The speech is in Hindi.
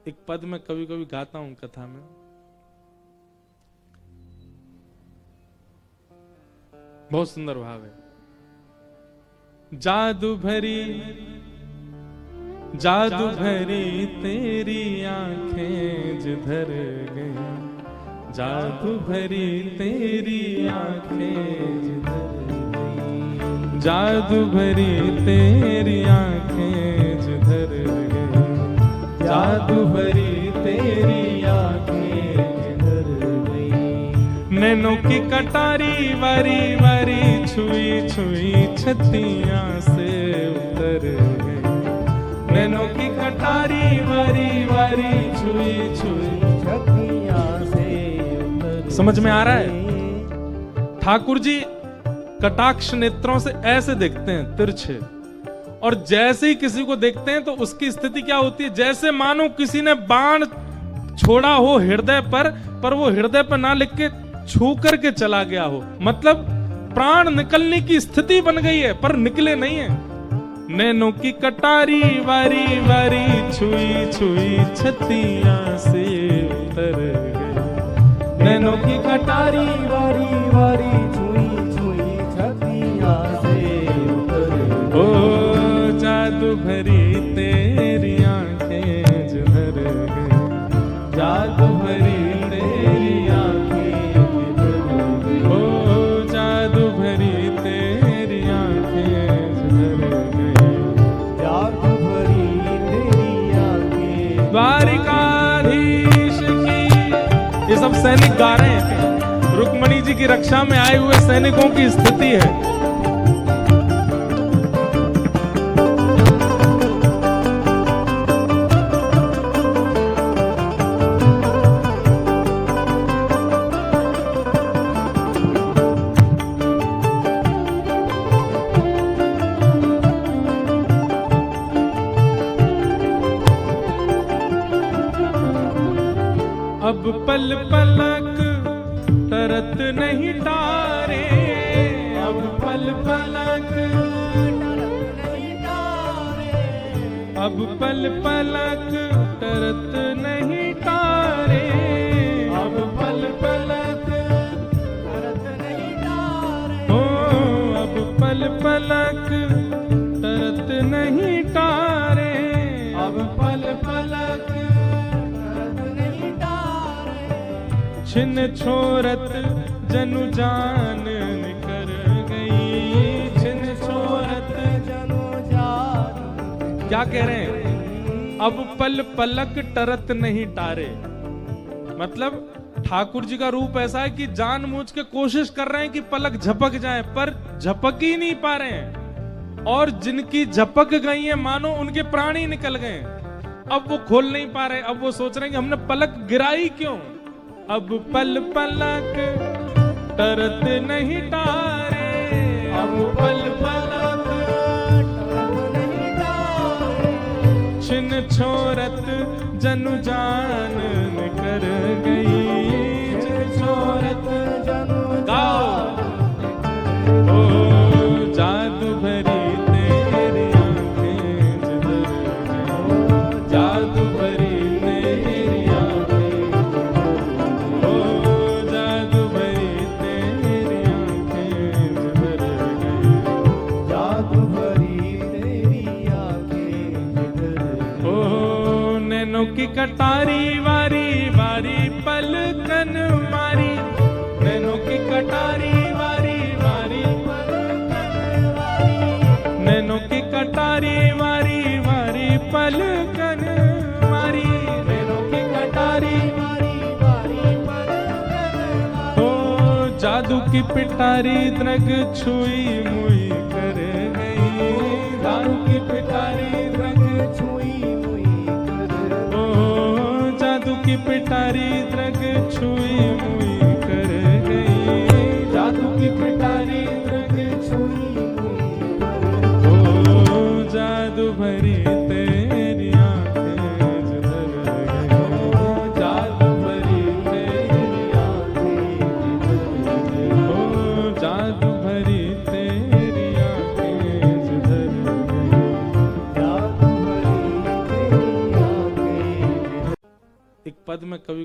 एक पद मैं कभी कभी गाता हूं कथा में। बहुत सुंदर भाव है। जादू भरी तेरी आंखें जिधर गई, जादू भरी तेरी आंखें जिधर गई, जादू भरी तेरी आंखें जिधर गई, जादू भरी तेरी आंखें जिधर गई। नैनों की कटारी वारी वारी छुई छुई छतियां से उतर गई, नैनों की कटारी वारी वारी छुई छुई छतियां से उतर। समझ में आ रहा है? ठाकुर जी कटाक्ष नेत्रों से ऐसे देखते हैं तिरछे, और जैसे ही किसी को देखते हैं तो उसकी स्थिति क्या होती है, जैसे मानो किसी ने बाण छोड़ा हो हृदय पर वो हृदय पर ना लिख के छू करके चला गया हो। मतलब प्राण निकलने की स्थिति बन गई है पर निकले नहीं है। नैनों की कटारी वारी वारी छुई छुई छतियां से उतर गई, नैनों की कटारी वारी वारी छुई छुई छतियां से उतर गई। ओ जादू भरी तेरी आंखें जिधर गई, जादू भरी तेरी आंखें जिधर गई, ओ जादू भरी तेरी आंखें जिधर गई, जादू भरी तेरी आंखें। द्वारिकाधीश की, ये सब सैनिक गा रहे हैं। रुक्मणी जी की रक्षा में आए हुए सैनिकों की स्थिति है। अब पल पलक तरत नहीं तारे, अब पल पलक तरत नहीं तारे, अब पल पलक तरत नहीं तारे, अब पल पलक तरत नहीं तारे, ओ अब पल पलक तरत नहीं तारे, अब पल पलक छिन छोरत जनु जान निकर गई, छिन छोरत जनु जान। क्या कह रहे हैं? अब पल पलक टरत नहीं टारे। मतलब ठाकुर जी का रूप ऐसा है कि जानबूझ के कोशिश कर रहे हैं कि पलक झपक जाए, पर झपक ही नहीं पा रहे हैं। और जिनकी झपक गई है मानो उनके प्राण ही निकल गए। अब वो खोल नहीं पा रहे। अब वो सोच रहे हैं कि हमने पलक गिराई क्यों। अब पल पलक तरत नहीं तारे, अब पल पलक तरत नहीं तारे, छिन छोरत जनु जान निकर गई, छिन छोरत जनु जान। ओ जादू भरी तेरी आंखें जिधर गई, जादू भरी की कटारी वारी वारी पलकन मारी, नैनों की कटारी वारी वारी पलकन मारी, नैनों की कटारी वारी वारी पलकन मारी, नैनों की कटारी वारी वारी पलकन। ओ जादू की पिटारी द्रग छुई मुई कर गई, जादू की पिटारी द्रग छुई की पिटारी द्रग छुई मुई कर गई, जादू की पिटारी द्रग छुई मुई कर गई। ओ जादू भरी तेरी आंखें जिधर गई, जादू भरी तेरी आंखें जिधर गई, ओ जादू भरी तेरी आंखें जिधर गई, जादू भरी तेरी आंखें। एक पद में कवि को